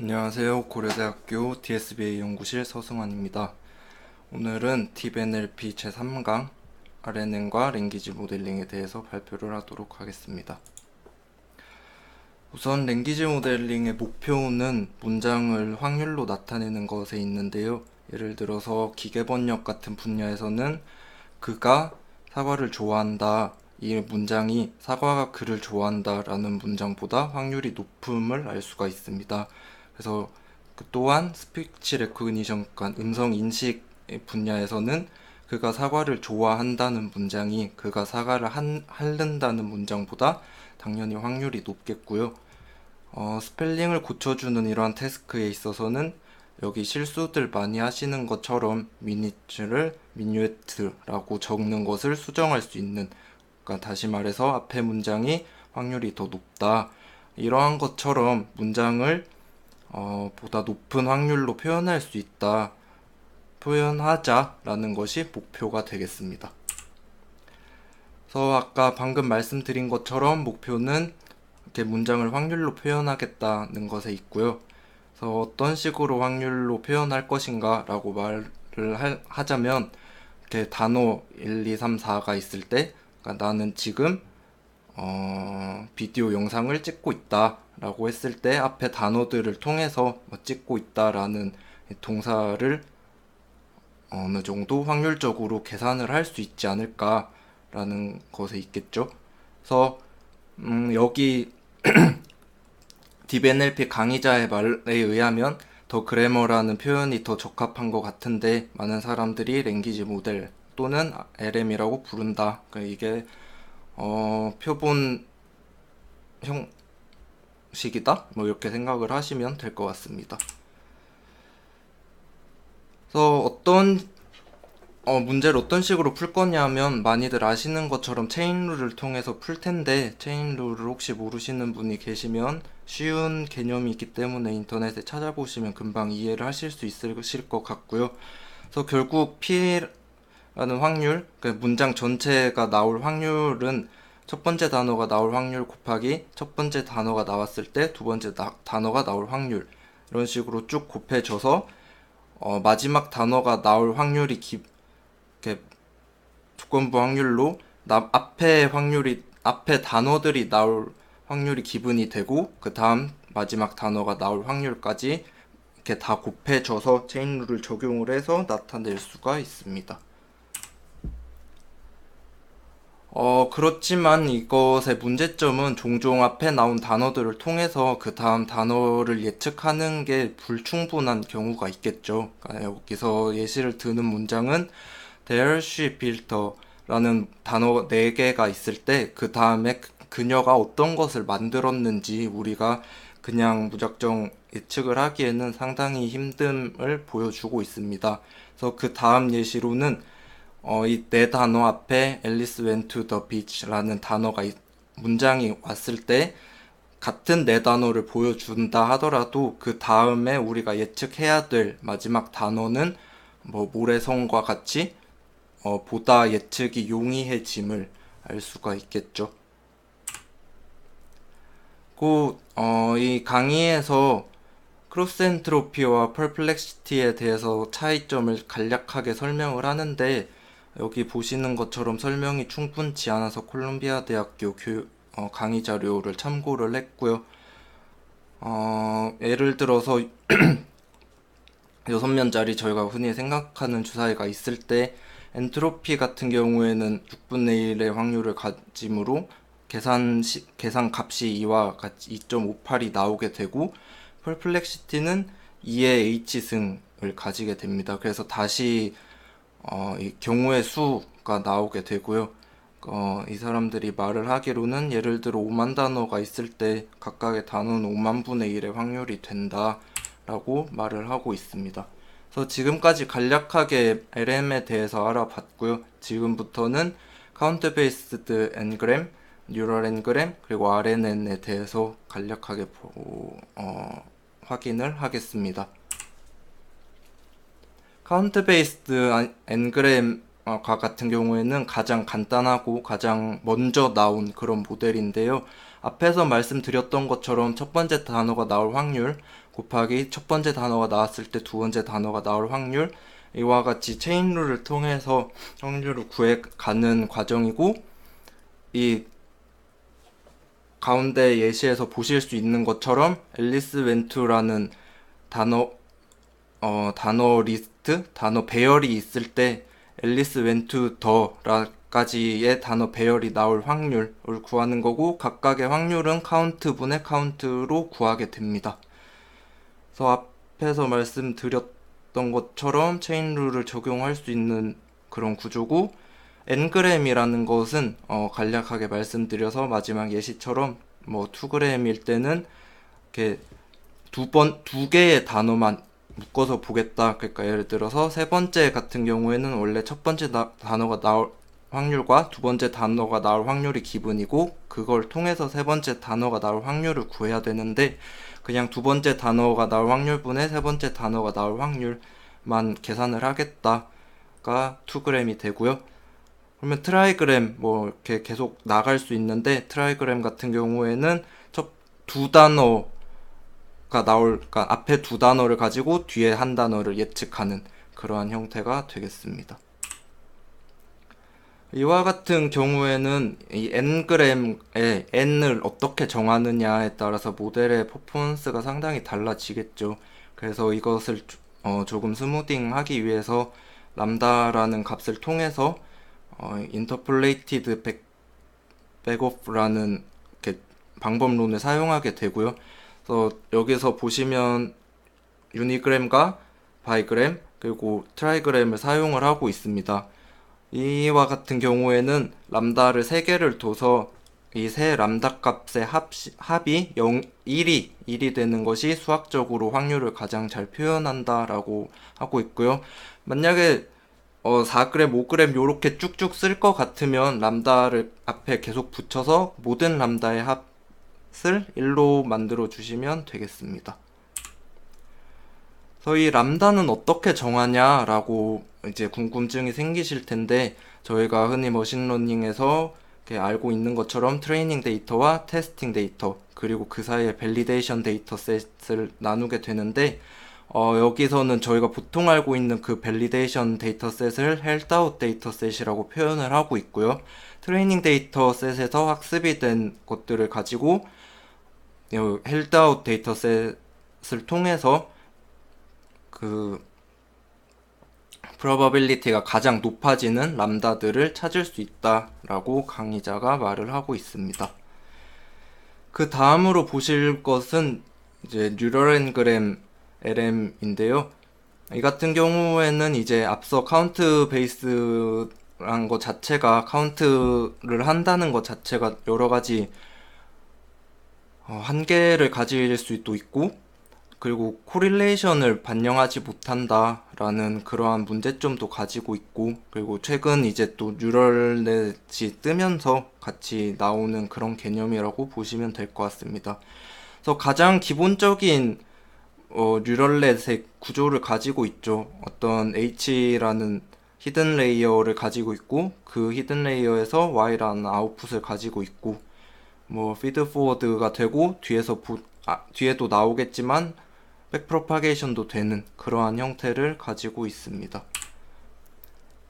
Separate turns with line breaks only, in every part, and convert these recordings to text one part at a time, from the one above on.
안녕하세요. 고려대학교 DSBA 연구실 서승환입니다. 오늘은 DeepNLP 제3강 RNN과 랭귀지 모델링에 대해서 발표를 하도록 하겠습니다. 우선 랭귀지 모델링의 목표는 문장을 확률로 나타내는 것에 있는데요. 예를 들어서 기계번역 같은 분야에서는 그가 사과를 좋아한다, 이 문장이 사과가 그를 좋아한다 라는 문장보다 확률이 높음을 알 수가 있습니다. 그래서 또한 스피치 레코그니션, 그러니까 음성 인식 분야에서는 그가 사과를 좋아한다는 문장이 그가 사과를 한다는 문장보다 당연히 확률이 높겠고요. 스펠링을 고쳐주는 이러한 태스크에 있어서는 여기 실수들 많이 하시는 것처럼 미니츠를 미뉴에트라고 적는 것을 수정할 수 있는, 그러니까 다시 말해서 앞에 문장이 확률이 더 높다, 이러한 것처럼 문장을 보다 높은 확률로 표현할 수 있다, 표현하자라는 것이 목표가 되겠습니다. 그래서 아까 방금 말씀드린 것처럼 목표는 이렇게 문장을 확률로 표현하겠다는 것에 있고요. 그래서 어떤 식으로 확률로 표현할 것인가 라고 말을 하자면, 이렇게 단어 1, 2, 3, 4가 있을 때, 그러니까 나는 지금 비디오 영상을 찍고 있다 라고 했을 때 앞에 단어들을 통해서 찍고 있다 라는 동사를 어느 정도 확률적으로 계산을 할 수 있지 않을까 라는 것에 있겠죠. 그래서 여기 DeepNLP 강의자의 말에 의하면 더 그래머라는 표현이 더 적합한 것 같은데, 많은 사람들이 랭귀지 모델 또는 LM이라고 부른다. 그러니까 이게 표본 형식이다? 뭐 이렇게 생각을 하시면 될 것 같습니다. 그래서 문제를 어떤 식으로 풀 거냐면, 많이들 아시는 것처럼 체인룰을 통해서 풀 텐데, 체인룰을 혹시 모르시는 분이 계시면 쉬운 개념이 있기 때문에 인터넷에 찾아보시면 금방 이해를 하실 수 있으실 것 같고요. 그래서 결국 P라는 확률, 그러니까 문장 전체가 나올 확률은 첫 번째 단어가 나올 확률 곱하기 첫 번째 단어가 나왔을 때 두 번째 단어가 나올 확률, 이런 식으로 쭉 곱해져서 마지막 단어가 나올 확률이 이렇게 조건부 확률로 앞에 단어들이 나올 확률이 기분이 되고, 그 다음 마지막 단어가 나올 확률까지 이렇게 다 곱해져서 체인룰을 적용을 해서 나타낼 수가 있습니다. 그렇지만 이것의 문제점은 종종 앞에 나온 단어들을 통해서 그 다음 단어를 예측하는 게 불충분한 경우가 있겠죠. 그러니까 여기서 예시를 드는 문장은 There she built 라는 단어 4개가 있을 때 그 다음에 그녀가 어떤 것을 만들었는지 우리가 그냥 무작정 예측을 하기에는 상당히 힘듦을 보여주고 있습니다. 그래서 그 다음 예시로는 이 네 단어 앞에 Alice went to the beach라는 문장이 왔을 때 같은 네 단어를 보여준다 하더라도 그 다음에 우리가 예측해야 될 마지막 단어는 뭐 모래성과 같이 보다 예측이 용이해짐을 알 수가 있겠죠. 이 강의에서 크로스 엔트로피와 퍼플렉시티에 대해서 차이점을 간략하게 설명을 하는데, 여기 보시는 것처럼 설명이 충분치 않아서 콜롬비아 대학교 강의 자료를 참고를 했고요. 예를 들어서 6면짜리 저희가 흔히 생각하는 주사위가 있을 때 엔트로피 같은 경우에는 6분의 1의 확률을 가지므로 계산 값이 2와 같이 2.58이 나오게 되고, 퍼플렉시티는 2의 h승을 가지게 됩니다. 그래서 다시 이 경우의 수가 나오게 되고요. 이 사람들이 말을 하기로는 예를 들어 5만 단어가 있을 때 각각의 단어는 5만 분의 1의 확률이 된다 라고 말을 하고 있습니다. 그래서 지금까지 간략하게 LM에 대해서 알아봤고요. 지금부터는 카운트 베이스드 엔그램, 뉴럴 엔그램, 그리고 RNN에 대해서 간략하게 확인을 하겠습니다. 카운트 베이스드 엔그램 과 같은 경우에는 가장 간단하고 가장 먼저 나온 그런 모델인데요. 앞에서 말씀드렸던 것처럼 첫 번째 단어가 나올 확률 곱하기 첫 번째 단어가 나왔을 때 두 번째 단어가 나올 확률, 이와 같이 체인룰을 통해서 확률을 구해가는 과정이고, 이 가운데 예시에서 보실 수 있는 것처럼 앨리스 웬투라는 단어 리스트, 단어 배열이 있을 때 앨리스 웬투 더라까지의 단어 배열이 나올 확률을 구하는 거고, 각각의 확률은 카운트분의 카운트로 구하게 됩니다. 그래서 앞에서 말씀드렸던 것처럼 체인 룰을 적용할 수 있는 그런 구조고, ng이라는 것은 간략하게 말씀드려서 마지막 예시처럼 뭐 2g일 때는 이렇게 두 개의 단어만 묶어서 보겠다. 그러니까 예를 들어서 세 번째 같은 경우에는 원래 첫 번째 단어가 나올 확률과 두 번째 단어가 나올 확률이 기분이고, 그걸 통해서 세 번째 단어가 나올 확률을 구해야 되는데, 그냥 두 번째 단어가 나올 확률분의 세 번째 단어가 나올 확률만 계산을 하겠다가 2g이 되고요. 그러면 트라이그램 뭐 이렇게 계속 나갈 수 있는데, 트라이그램 같은 경우에는 첫 두 단어가 그러니까 앞에 두 단어를 가지고 뒤에 한 단어를 예측하는 그러한 형태가 되겠습니다. 이와 같은 경우에는 이 ng램의 n을 어떻게 정하느냐에 따라서 모델의 퍼포먼스가 상당히 달라지겠죠. 그래서 이것을 조금 스무딩 하기 위해서 람다라는 값을 통해서 인터폴레이티드 백오프라는 방법론을 사용하게 되고요. 그래서 여기서 보시면 유니그램과 바이그램 그리고 트라이그램을 사용을 하고 있습니다. 이와 같은 경우에는 람다를 3개를 둬서 이 세 람다 값의 합이 1이 되는 것이 수학적으로 확률을 가장 잘 표현한다 라고 하고 있고요. 만약에 4g, 5g 요렇게 쭉쭉 쓸 것 같으면 람다를 앞에 계속 붙여서 모든 람다의 합을 1로 만들어 주시면 되겠습니다. 그래서 이 람다는 어떻게 정하냐라고 이제 궁금증이 생기실 텐데, 저희가 흔히 머신러닝에서 알고 있는 것처럼 트레이닝 데이터와 테스팅 데이터 그리고 그 사이에 밸리데이션 데이터셋을 나누게 되는데, 여기서는 저희가 보통 알고 있는 그 밸리데이션 데이터셋을 헬드아웃 데이터셋이라고 표현을 하고 있고요. 트레이닝 데이터셋에서 학습이 된 것들을 가지고 헬드아웃 데이터셋을 통해서 그 probability가 가장 높아지는 람다들을 찾을 수 있다라고 강의자가 말을 하고 있습니다. 그 다음으로 보실 것은 이제 뉴럴 엔그램 LM인데요. 이 같은 경우에는 이제 앞서 카운트 베이스란 것 자체가, 카운트를 한다는 것 자체가 여러 가지 한계를 가질 수도 있고, 그리고 코릴레이션을 반영하지 못한다라는 그러한 문제점도 가지고 있고, 그리고 최근 이제 또 뉴럴넷이 뜨면서 같이 나오는 그런 개념이라고 보시면 될 것 같습니다. 그래서 가장 기본적인 뉴럴넷의 구조를 가지고 있죠. 어떤 H라는 히든 레이어를 가지고 있고, 그 히든 레이어에서 Y라는 아웃풋을 가지고 있고, 뭐 피드 포워드가 되고 뒤에도 나오겠지만 백프로파게이션도 되는 그러한 형태를 가지고 있습니다.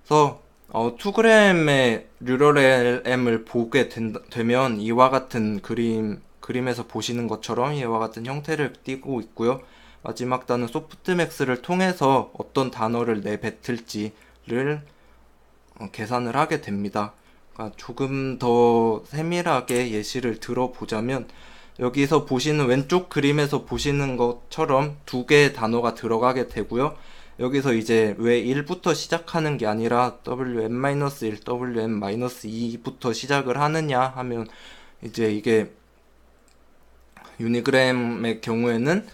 그래서 2g의 뉴럴M을 보게 되면 이와 같은 그림에서 보시는 것처럼 이와 같은 형태를 띠고 있고요. 마지막 단어 소프트맥스를 통해서 어떤 단어를 내뱉을지를 계산을 하게 됩니다. 그러니까 조금 더 세밀하게 예시를 들어보자면, 여기서 보시는 왼쪽 그림에서 보시는 것처럼 두 개의 단어가 들어가게 되고요. 여기서 이제 왜 1부터 시작하는 게 아니라 WN-1, WN-2부터 시작을 하느냐 하면, 이제 이게 유니그램의 경우에는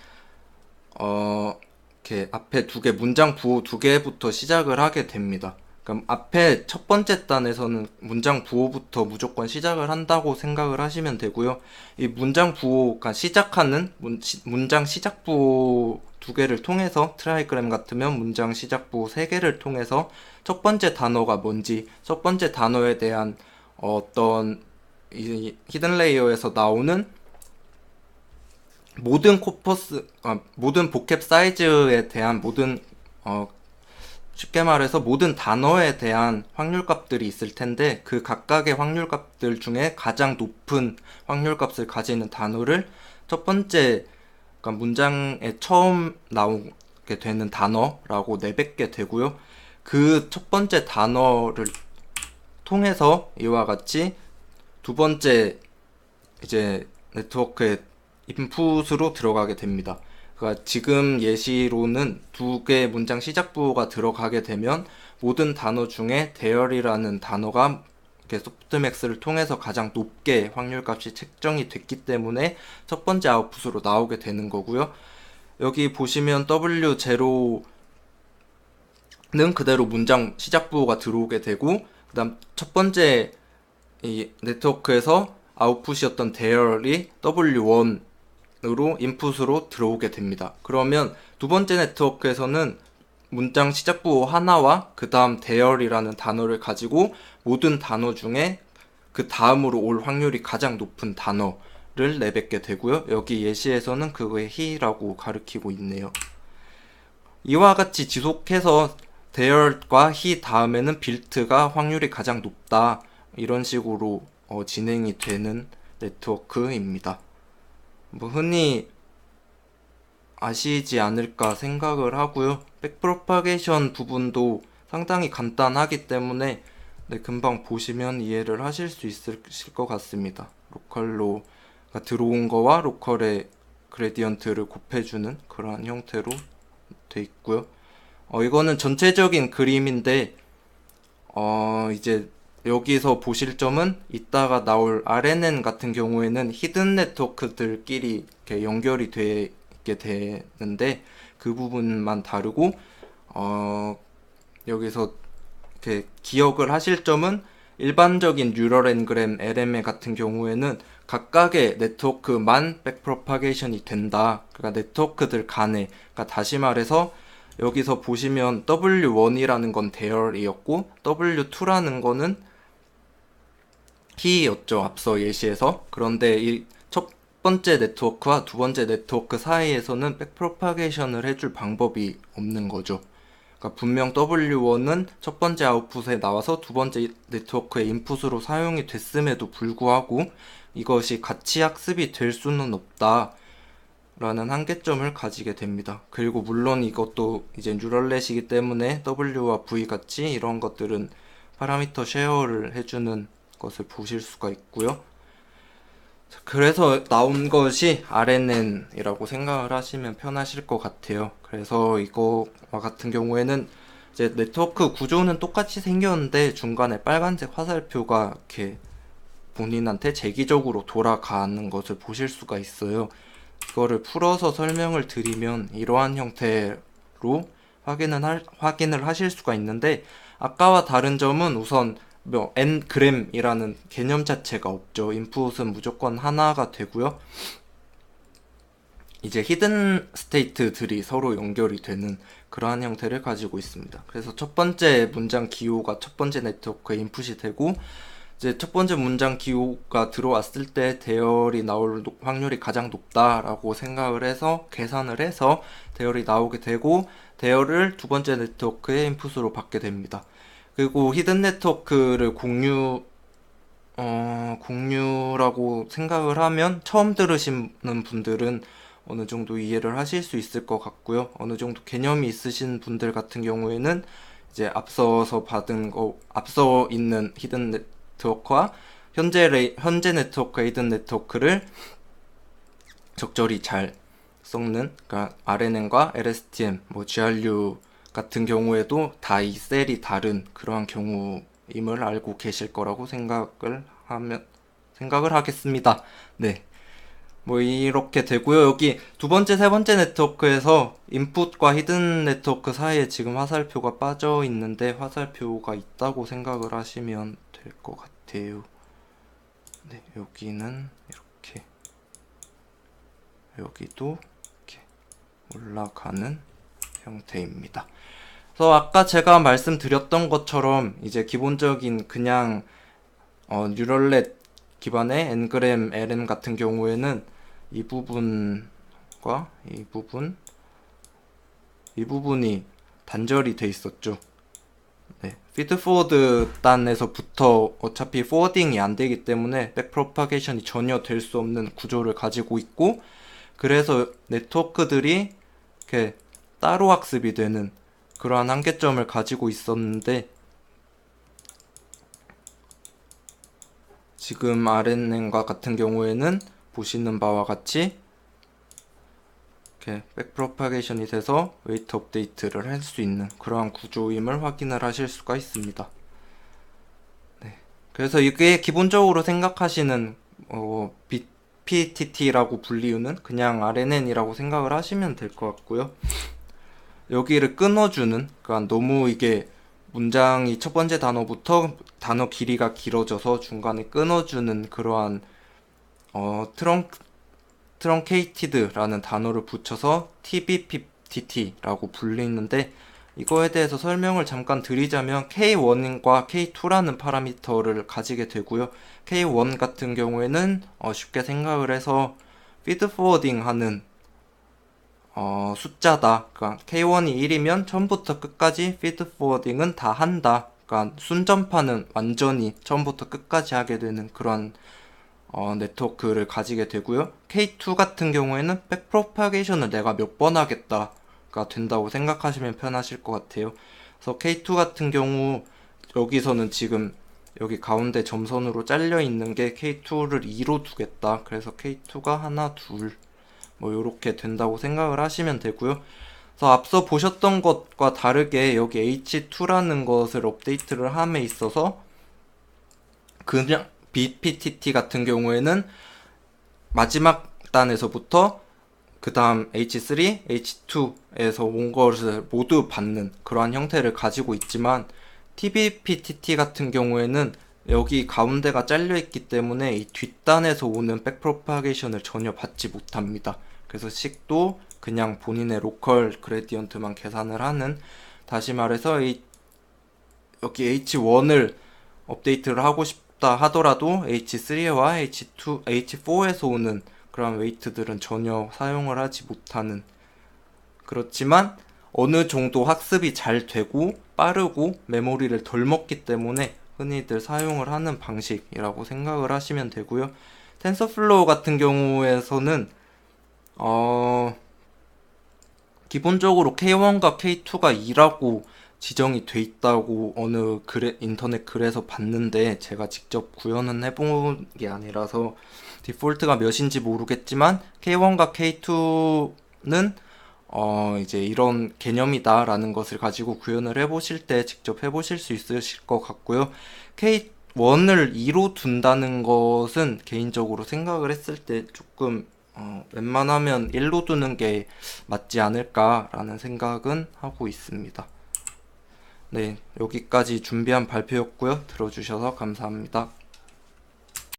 이렇게 앞에 문장 부호 2개부터 시작을 하게 됩니다. 그럼 앞에 첫 번째 단에서는 문장 부호부터 무조건 시작을 한다고 생각을 하시면 되고요. 이 문장 부호가 시작하는 문장 시작 부호 두 개를 통해서 트라이그램 같으면 문장 시작 부호 세 개를 통해서 첫 번째 단어가 뭔지, 첫 번째 단어에 대한 어떤 이 히든 레이어에서 나오는 모든 모든 보캡 사이즈에 대한 모든 쉽게 말해서 모든 단어에 대한 확률값들이 있을 텐데 그 각각의 확률값들 중에 가장 높은 확률값을 가지는 단어를 첫 번째 그러니까 문장에 처음 나오게 되는 단어라고 내뱉게 되고요. 그 첫 번째 단어를 통해서 이와 같이 두 번째 이제 네트워크의 인풋으로 들어가게 됩니다. 그러니까 지금 예시로는 두 개의 문장 시작 부호가 들어가게 되면 모든 단어 중에 대열이라는 단어가 소프트맥스를 통해서 가장 높게 확률값이 책정이 됐기 때문에 첫 번째 아웃풋으로 나오게 되는 거고요. 여기 보시면 W0는 그대로 문장 시작 부호가 들어오게 되고 그 다음 첫 번째 이 네트워크에서 아웃풋이었던 대열이 W1으로 인풋으로 들어오게 됩니다. 그러면 두 번째 네트워크에서는 문장 시작부호 하나와 그 다음 대열이라는 단어를 가지고 모든 단어 중에 그 다음으로 올 확률이 가장 높은 단어를 내뱉게 되고요. 여기 예시에서는 그거의 he라고 가리키고 있네요. 이와 같이 지속해서 대열과 he 다음에는 빌트가 확률이 가장 높다. 이런 식으로 진행이 되는 네트워크입니다. 뭐 흔히 아시지 않을까 생각을 하고요. 백프로파게이션 부분도 상당히 간단하기 때문에 금방 보시면 이해를 하실 수 있을 것 같습니다. 로컬로가 들어온 거와 로컬의 그레디언트를 곱해주는 그러한 형태로 돼 있고요. 이거는 전체적인 그림인데 이제 여기서 보실 점은 이따가 나올 RNN 같은 경우에는 히든 네트워크들끼리 이렇게 연결이 되게 되는데 그 부분만 다르고 여기서 이렇게 기억을 하실 점은 일반적인 뉴럴 엔그램 LMA 같은 경우에는 각각의 네트워크만 백프로파게이션이 된다. 그러니까 네트워크들 간에 그러니까 다시 말해서 여기서 보시면 W1이라는 건 대열이었고 W2라는 거는 he였죠. 앞서 예시에서. 그런데 이 첫 번째 네트워크와 두 번째 네트워크 사이에서는 백프로파게이션을 해줄 방법이 없는 거죠. 그러니까 분명 W1은 첫 번째 아웃풋에 나와서 두 번째 네트워크의 인풋으로 사용이 됐음에도 불구하고 이것이 같이 학습이 될 수는 없다. 라는 한계점을 가지게 됩니다. 그리고 물론 이것도 이제 뉴럴넷이기 때문에 W와 V 같이 이런 것들은 파라미터 쉐어를 해주는 것을 보실 수가 있고요. 그래서 나온 것이 RNN이라고 생각을 하시면 편하실 것 같아요. 그래서 이거와 같은 경우에는 이제 네트워크 구조는 똑같이 생겼는데 중간에 빨간색 화살표가 이렇게 본인한테 재기적으로 돌아가는 것을 보실 수가 있어요. 이거를 풀어서 설명을 드리면 이러한 형태로 확인을 하실 수가 있는데 아까와 다른 점은 우선 n그램이라는 개념 자체가 없죠. 인풋은 무조건 하나가 되고요. 이제 히든 스테이트들이 서로 연결이 되는 그러한 형태를 가지고 있습니다. 그래서 첫 번째 문장 기호가 첫 번째 네트워크의 인풋이 되고 이제 첫 번째 문장 기호가 들어왔을 때 대열이 나올 확률이 가장 높다라고 생각을 해서 계산을 해서 대열이 나오게 되고 대열을 두 번째 네트워크의 인풋으로 받게 됩니다. 그리고 히든 네트워크를 공유라고 생각을 하면 처음 들으시는 분들은 어느 정도 이해를 하실 수 있을 것 같고요. 어느 정도 개념이 있으신 분들 같은 경우에는 이제 앞서 있는 히든 네트워크와 현재 네트워크와 히든 네트워크를 적절히 잘 섞는, 그러니까 RNN과 LSTM, GRU 같은 경우에도 다 이 셀이 다른 그러한 경우임을 알고 계실 거라고 생각을 하겠습니다. 네. 뭐 이렇게 되고요. 여기 두 번째, 세 번째 네트워크에서 인풋과 히든 네트워크 사이에 지금 화살표가 빠져 있는데 화살표가 있다고 생각을 하시면 될 것 같아요. 네, 여기는 이렇게, 여기도 이렇게 올라가는 형태입니다. 그래서 아까 제가 말씀드렸던 것처럼 이제 기본적인 그냥 뉴럴넷 기반의 Ngram, LM 같은 경우에는 이 부분과 이 부분이 단절이 돼 있었죠. 네, 피드포워드 단에서부터 어차피 포워딩이 안 되기 때문에 백프로파게이션이 전혀 될 수 없는 구조를 가지고 있고, 그래서 네트워크들이 이렇게 따로 학습이 되는 그러한 한계점을 가지고 있었는데, 지금 RNN과 같은 경우에는 보시는 바와 같이 이렇게 백프로파게이션이 돼서 웨이트 업데이트를 할 수 있는 그러한 구조임을 확인을 하실 수가 있습니다. 네. 그래서 이게 기본적으로 생각하시는 BPTT라고 불리우는 그냥 RNN이라고 생각을 하시면 될 것 같고요. 여기를 끊어주는, 그러니까 너무 이게 문장이 첫 번째 단어부터 단어 길이가 길어져서 중간에 끊어주는 그러한 트렁케이티드라는 단어를 붙여서 TBPTT라고 불리는데, 이거에 대해서 설명을 잠깐 드리자면 K1과 K2라는 파라미터를 가지게 되고요. K1 같은 경우에는 쉽게 생각을 해서 피드포워딩 하는 숫자다. 그러니까 K1이 1이면 처음부터 끝까지 피드포워딩은 다 한다. 그러니까 순전파는 완전히 처음부터 끝까지 하게 되는 그런 네트워크를 가지게 되고요. K2 같은 경우에는 백프로파게이션을 내가 몇 번 하겠다가 된다고 생각하시면 편하실 것 같아요. 그래서 K2 같은 경우 여기서는 지금 여기 가운데 점선으로 잘려 있는 게 K2를 2로 두겠다. 그래서 K2가 하나, 둘, 뭐 요렇게 된다고 생각을 하시면 되고요. 그래서 앞서 보셨던 것과 다르게 여기 H2라는 것을 업데이트를 함에 있어서 그냥 BPTT 같은 경우에는 마지막 단에서부터 그 다음 H3, H2에서 온 것을 모두 받는 그러한 형태를 가지고 있지만, TBPTT 같은 경우에는 여기 가운데가 잘려 있기 때문에 이 뒷단에서 오는 백프로파게이션을 전혀 받지 못합니다. 그래서 식도 그냥 본인의 로컬 그레디언트만 계산을 하는, 다시 말해서 여기 H1을 업데이트를 하고 싶다 하더라도 H3와 H2, H4에서 오는 그런 웨이트들은 전혀 사용을 하지 못하는, 그렇지만 어느 정도 학습이 잘 되고 빠르고 메모리를 덜 먹기 때문에 흔히들 사용을 하는 방식이라고 생각을 하시면 되고요. 텐서플로우 같은 경우에서는 기본적으로 K1과 K2가 2라고 지정이 돼 있다고 어느 인터넷 글에서 봤는데, 제가 직접 구현은 해본 게 아니라서 디폴트가 몇인지 모르겠지만 K1과 K2는 이제 이런 개념이다라는 것을 가지고 구현을 해보실 때 직접 해보실 수 있으실 것 같고요. K1을 2로 둔다는 것은 개인적으로 생각을 했을 때 조금 웬만하면 1로 두는 게 맞지 않을까라는 생각은 하고 있습니다. 네, 여기까지 준비한 발표였고요. 들어주셔서 감사합니다.